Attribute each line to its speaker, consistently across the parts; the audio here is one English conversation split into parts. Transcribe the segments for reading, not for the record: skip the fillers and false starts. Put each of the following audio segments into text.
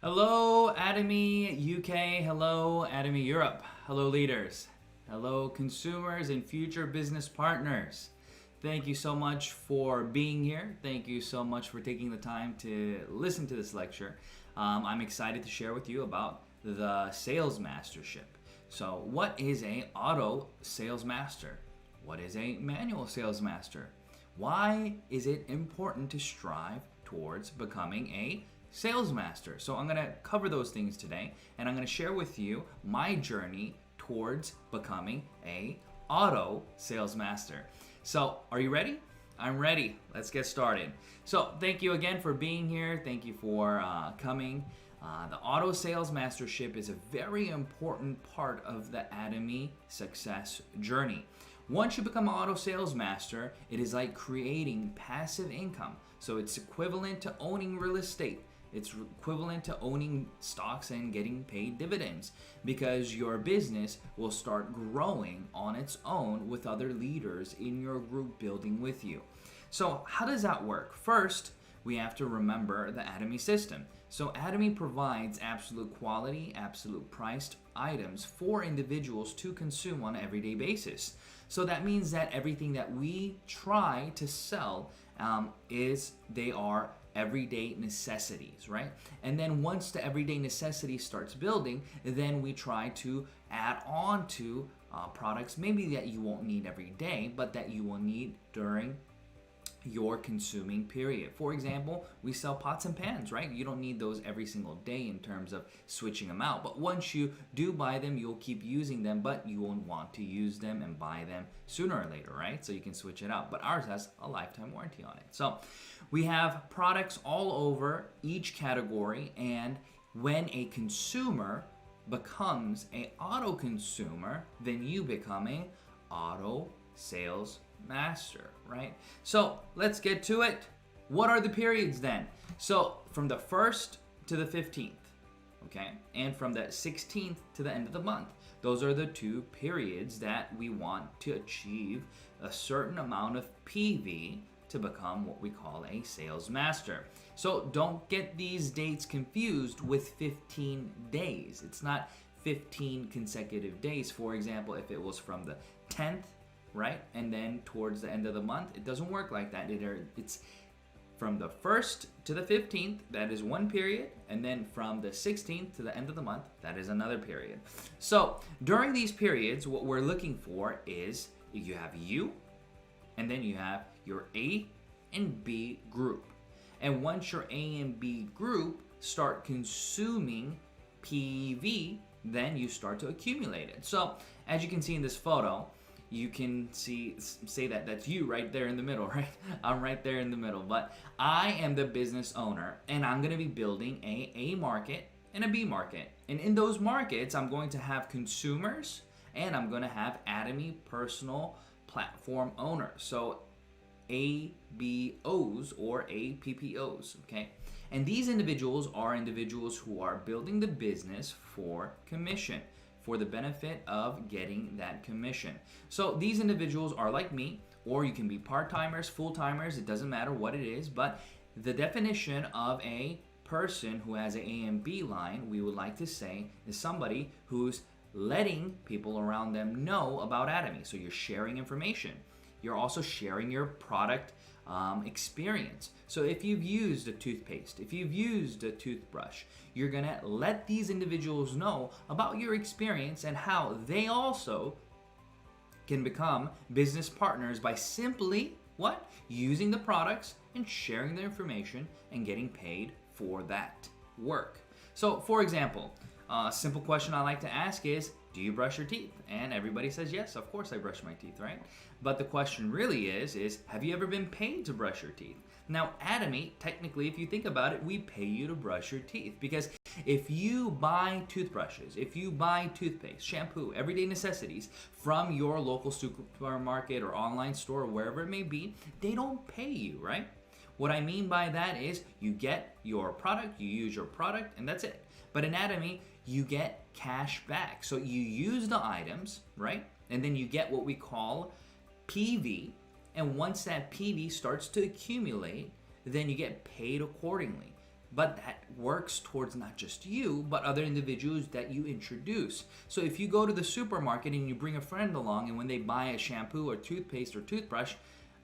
Speaker 1: Hello, Atomy UK. Hello, Atomy Europe. Hello, leaders. Hello, consumers and future business partners. Thank you so much for being here. Thank you so much for taking the time to listen to this lecture. I'm excited to share with you about the Sales Mastership. So, what is a auto sales master? What is a manual sales master? Why is it important to strive towards becoming a sales master? So I'm going to cover those things today, and I'm going to share with you my journey towards becoming a auto sales master. So are you ready? I'm ready. Let's get started. So thank you again for being here. Thank you for coming. The Auto Sales Mastership is a very important part of the Atomy success journey. Once you become an auto sales master, it is like creating passive income. So it's equivalent to owning real estate. It's equivalent to owning stocks and getting paid dividends, because your business will start growing on its own with other leaders in your group building with you. So how does that work? First, we have to remember the Atomy system. So Atomy provides absolute quality, absolute priced items for individuals to consume on an everyday basis. So that means that everything that we try to sell they are everyday necessities, right? And then once the everyday necessity starts building, then we try to add on to products maybe that you won't need every day, but that you will need during your consuming period. For example, we sell pots and pans, right? You don't need those every single day in terms of switching them out. But once you do buy them, you'll keep using them, but you won't want to use them and buy them sooner or later, right? So you can switch it out. But ours has a lifetime warranty on it. So we have products all over each category, and when a consumer becomes an auto consumer, then you become an auto sales master, right? So let's get to it. What are the periods then? So from the 1st to the 15th, okay? And from the 16th to the end of the month. Those are the two periods that we want to achieve a certain amount of PV to become what we call a sales master. So don't get these dates confused with 15 days. It's not 15 consecutive days. For example, if it was from the 10th, right, and then towards the end of the month, it doesn't work like that. It's from the 1st to the 15th, that is one period, and then from the 16th to the end of the month, that is another period. So during these periods, what we're looking for is you have you, and then you have your A and B group. And once your A and B group start consuming PV, then you start to accumulate it. So as you can see in this photo, you can say that that's you right there in the middle, right? I'm right there in the middle, but I am the business owner, and I'm gonna be building a market and a B market. And in those markets, I'm going to have consumers, and I'm gonna have Atomy personal platform owners. So ABOs or APPOs, okay? And these individuals are individuals who are building the business for commission, for the benefit of getting that commission. So these individuals are like me, or you can be part-timers, full-timers, it doesn't matter what it is, but the definition of a person who has an A and B line, we would like to say, is somebody who's letting people around them know about Atomy. So you're sharing information. You're also sharing your product experience. So if you've used a toothpaste, if you've used a toothbrush, you're gonna let these individuals know about your experience and how they also can become business partners by simply what? Using the products and sharing the information and getting paid for that work. So for example, a simple question I like to ask is, do you brush your teeth? And everybody says, yes, of course I brush my teeth, right? But the question really is have you ever been paid to brush your teeth? Now, Atomy, technically, if you think about it, we pay you to brush your teeth, because if you buy toothbrushes, if you buy toothpaste, shampoo, everyday necessities from your local supermarket or online store or wherever it may be, they don't pay you, right? What I mean by that is you get your product, you use your product, and that's it. But in Atomy, you get cash back. So you use the items, right? And then you get what we call PV. And once that PV starts to accumulate, then you get paid accordingly. but that works towards not just you, but other individuals that you introduce. So if you go to the supermarket and you bring a friend along, and when they buy a shampoo or toothpaste or toothbrush,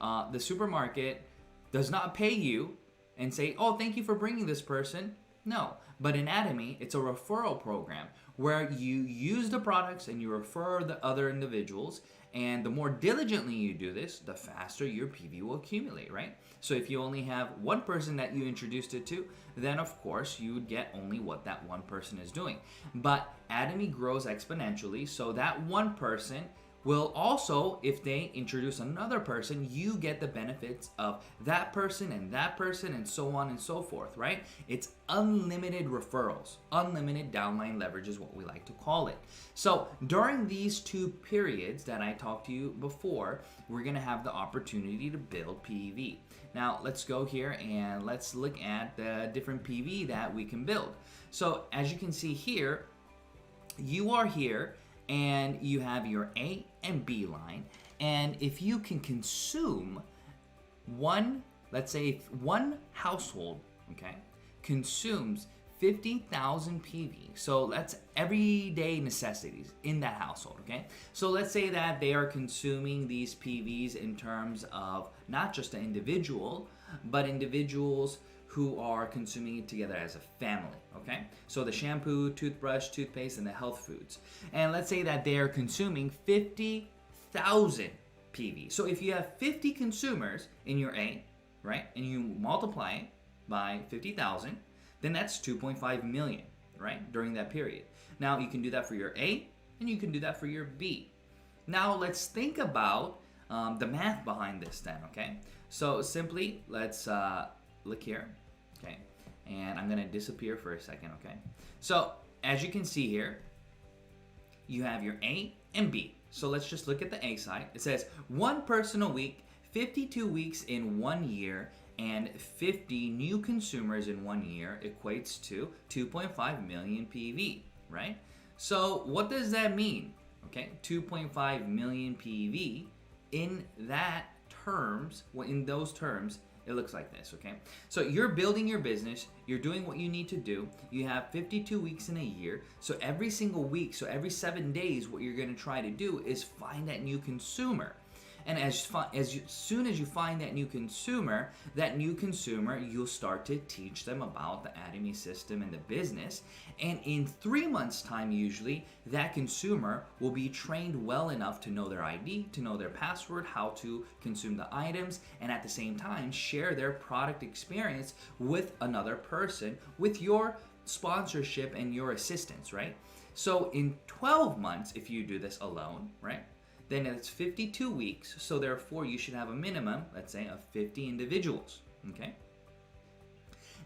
Speaker 1: the supermarket does not pay you and say, oh, thank you for bringing this person. No, but in Atomy, it's a referral program where you use the products and you refer the other individuals, and the more diligently you do this, the faster your PV will accumulate, right? So if you only have one person that you introduced it to, then of course you would get only what that one person is doing. But Atomy grows exponentially, so that one person will also, if they introduce another person, you get the benefits of that person and so on and so forth, right? It's unlimited referrals. Unlimited downline leverage is what we like to call it. So during these 2 periods that I talked to you before, we're going to have the opportunity to build PV. Now let's go here and let's look at the different PV that we can build. So as you can see here, you are here and you have your A and B line, and if you can consume one, let's say if one household, okay, consumes 50,000 PV, so that's everyday necessities in that household, okay? So let's say that they are consuming these PVs in terms of not just an individual, but individuals who are consuming it together as a family, okay? So the shampoo, toothbrush, toothpaste, and the health foods. And let's say that they are consuming 50,000 PV. So if you have 50 consumers in your A, right, and you multiply it by 50,000, then that's 2.5 million, right, during that period. Now you can do that for your A, and you can do that for your B. Now let's think about the math behind this then, okay? So simply, let's look here, okay, and I'm gonna disappear for a second, okay? So as you can see here, you have your A and B. So let's just look at the A side. It says 1 person a week, 52 weeks in 1 year, and 50 new consumers in 1 year equates to 2.5 million PV, right? So what does that mean? Okay, 2.5 million PV in that terms, in those terms, it looks like this, okay? So you're building your business, you're doing what you need to do, you have 52 weeks in a year, so every single week, so every 7 days, what you're gonna try to do is find that new consumer. And as soon as you find that new consumer, you'll start to teach them about the Atomy system and the business. And in 3 months' time, usually, that consumer will be trained well enough to know their ID, to know their password, how to consume the items, and at the same time, share their product experience with another person with your sponsorship and your assistance, right? So in 12 months, if you do this alone, right? Then it's 52 weeks, so therefore you should have a minimum, let's say, of 50 individuals, okay?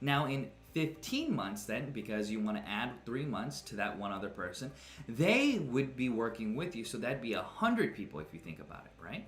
Speaker 1: Now in 15 months then, because you want to add 3 months to that one other person, they would be working with you, so that'd be 100 people if you think about it, right?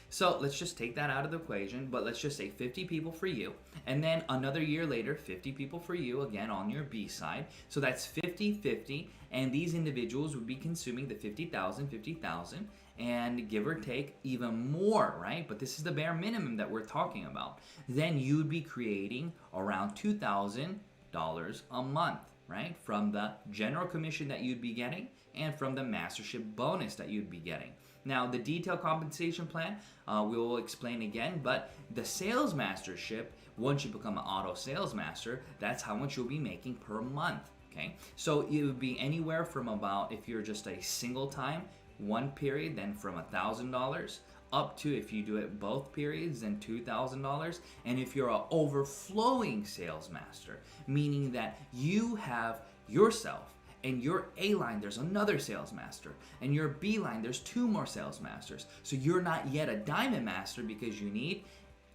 Speaker 1: So let's just take that out of the equation, but let's just say 50 people for you, and then another year later, 50 people for you, again on your B side. So that's 50-50, and these individuals would be consuming the 50,000, and give or take even more, right? But this is the bare minimum that we're talking about. Then you'd be creating around $2,000 a month, right? From the general commission that you'd be getting and from the mastership bonus that you'd be getting. Now, the detailed compensation plan, we will explain again, but the sales mastership, once you become an auto sales master, that's how much you'll be making per month, okay? So it would be anywhere from about, if you're just a single time, one period, then from $1,000 up to, if you do it both periods, then $2,000. And if you're an overflowing sales master, meaning that you have yourself and your A line, there's another sales master, and your B line, there's 2 more sales masters. So you're not yet a diamond master because you need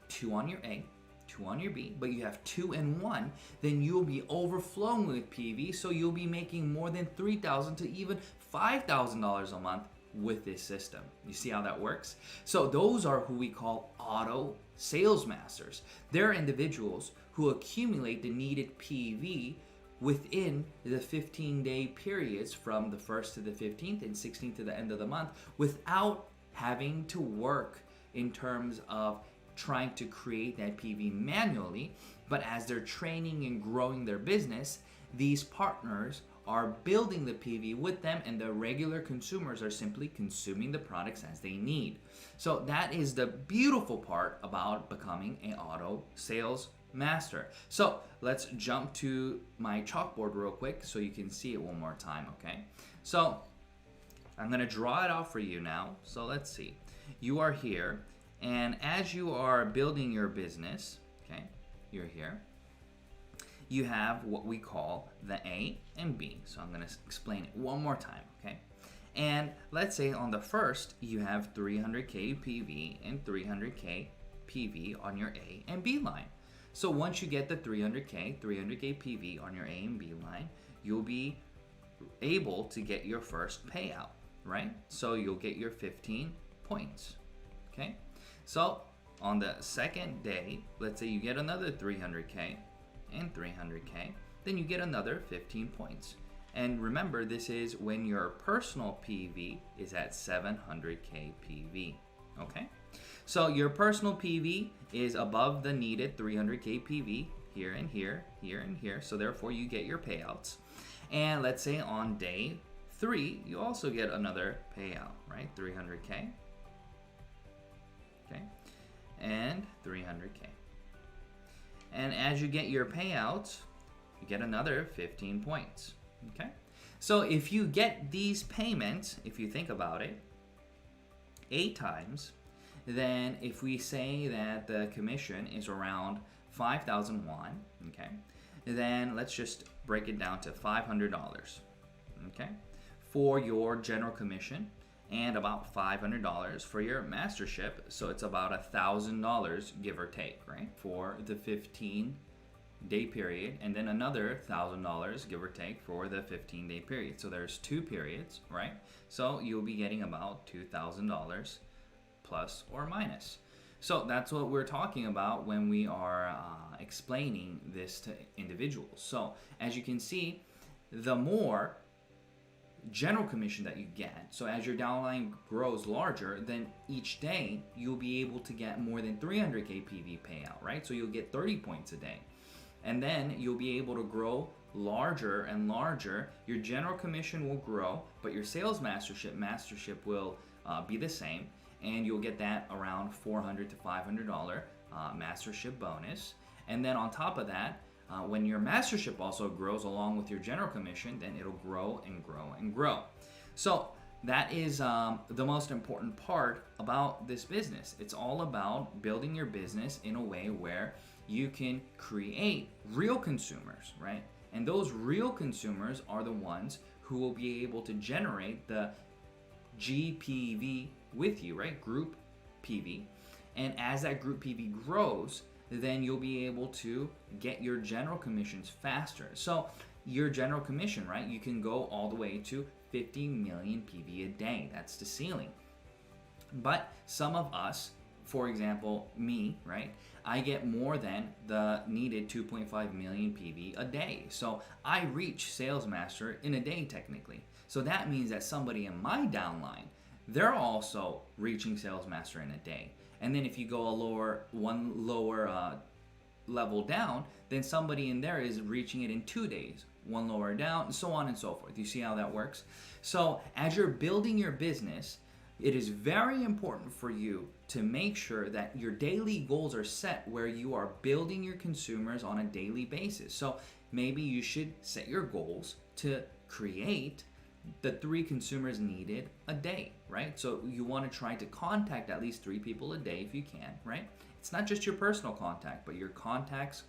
Speaker 1: 2 on your A, 2 on your B, but you have 2 and 1, then you'll be overflowing with PV, so you'll be making more than $3,000 to even $5,000 a month with this system. You see how that works? So those are who we call auto sales masters. They're individuals who accumulate the needed PV within the 15-day periods from the 1st to the 15th and 16th to the end of the month without having to work in terms of trying to create that PV manually. But as they're training and growing their business, these partners are building the PV with them, and the regular consumers are simply consuming the products as they need. So that is the beautiful part about becoming an auto sales master. So let's jump to my chalkboard real quick so you can see it one more time, okay? So I'm gonna draw it out for you now. So let's see. You are here, and as you are building your business, okay, you're here, you have what we call the A and B. So I'm gonna explain it one more time, okay? And let's say on the first, you have 300K PV and 300K PV on your A and B line. So once you get the 300K PV on your A and B line, you'll be able to get your first payout, right? So you'll get your 15 points, okay? So on the second day, let's say you get another 300K and 300K, then you get another 15 points. And remember, this is when your personal PV is at 700K PV, okay? So your personal PV is above the needed 300K PV here and here, here and here, so therefore you get your payouts. And let's say on day 3, you also get another payout, right? 300K, okay, and 300K. And as you get your payouts, you get another 15 points, okay? So if you get these payments, if you think about it, 8 times, then if we say that the commission is around 5,000 won, okay, then let's just break it down to $500, okay, for your general commission, and about $500 for your mastership. So it's about $1,000, give or take, right, for the 15-day period, and then another $1,000, give or take, for the 15-day period. So there's 2 periods, right? So you'll be getting about $2,000 plus or minus. So that's what we're talking about when we are explaining this to individuals. So as you can see, the more general commission that you get, so as your downline grows larger, then each day you'll be able to get more than 300K PV payout, right? So you'll get 30 points a day. And then you'll be able to grow larger and larger. Your general commission will grow, but your sales mastership will be the same, and you'll get that around $400 to $500 mastership bonus. And then on top of that, when your mastership also grows along with your general commission, then it'll grow and grow and grow. So that is the most important part about this business. It's all about building your business in a way where you can create real consumers, right? And those real consumers are the ones who will be able to generate the GPV with you, right? Group PV. And as that group PV grows, then you'll be able to get your general commissions faster. So your general commission, right, you can go all the way to 50 million PV a day. That's the ceiling. But some of us, for example, me, right, I get more than the needed 2.5 million PV a day. So I reach Sales Master in a day technically. So that means that somebody in my downline, they're also reaching Sales Master in a day. And then if you go one lower level down, then somebody in there is reaching it in 2 days, one lower down, and so on and so forth. You see how that works? So as you're building your business, it is very important for you to make sure that your daily goals are set where you are building your consumers on a daily basis. So maybe you should set your goals to create the 3 consumers needed a day, right? So you want to try to contact at least 3 people a day if you can, right? It's not just your personal contact, but your contacts.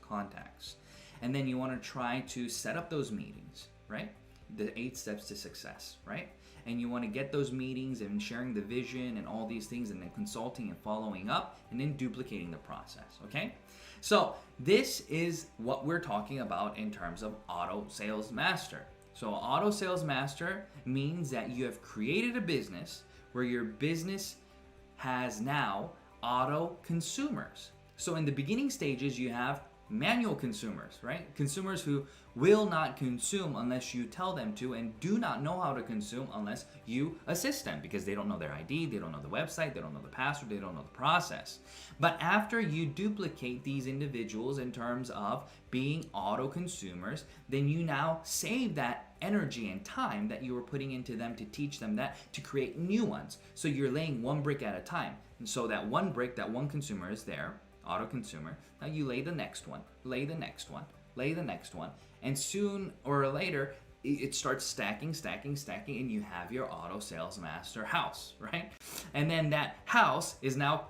Speaker 1: And then you want to try to set up those meetings, right? The 8 steps to success, right? And you want to get those meetings and sharing the vision and all these things, and then consulting and following up, and then duplicating the process, okay? So this is what we're talking about in terms of Auto Sales Master. So Auto Sales Master means that you have created a business where your business has now auto consumers. So in the beginning stages, you have manual consumers, right? Consumers who will not consume unless you tell them to, and do not know how to consume unless you assist them, because they don't know their ID, they don't know the website, they don't know the password, they don't know the process. But after you duplicate these individuals in terms of being auto consumers, then you now save that energy and time that you were putting into them to teach them that, to create new ones. So you're laying one brick at a time. And so that one brick, that one consumer is there, auto consumer. Now you lay the next one, lay the next one, lay the next one, and soon or later it starts stacking, and you have your auto sales master house, right? And then that house is now,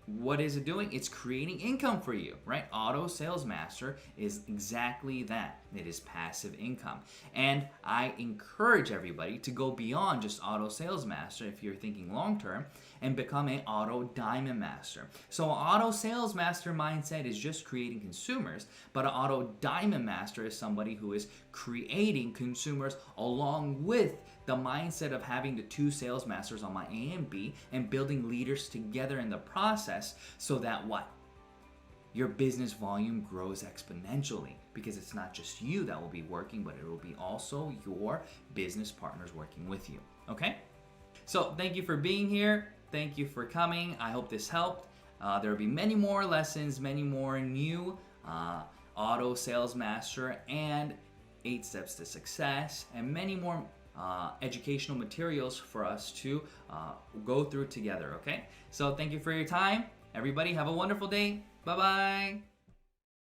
Speaker 1: what is it doing? It's creating income for you, right? Auto Sales Master is exactly that. It is passive income. And I encourage everybody to go beyond just Auto Sales Master if you're thinking long term, and become an Auto Diamond Master. So an Auto Sales Master mindset is just creating consumers, but an Auto Diamond Master is somebody who is creating consumers along with the mindset of having the two sales masters on my A and B, and building leaders together in the process, so that what? Your business volume grows exponentially, because it's not just you that will be working, but it will be also your business partners working with you. Okay? So thank you for being here. Thank you for coming. I hope this helped. There will be many more lessons, many more new Auto Sales Master and 8 Steps to Success, and many more educational materials for us to go through together, okay? So thank you for your time. Everybody have a wonderful day. Bye-bye.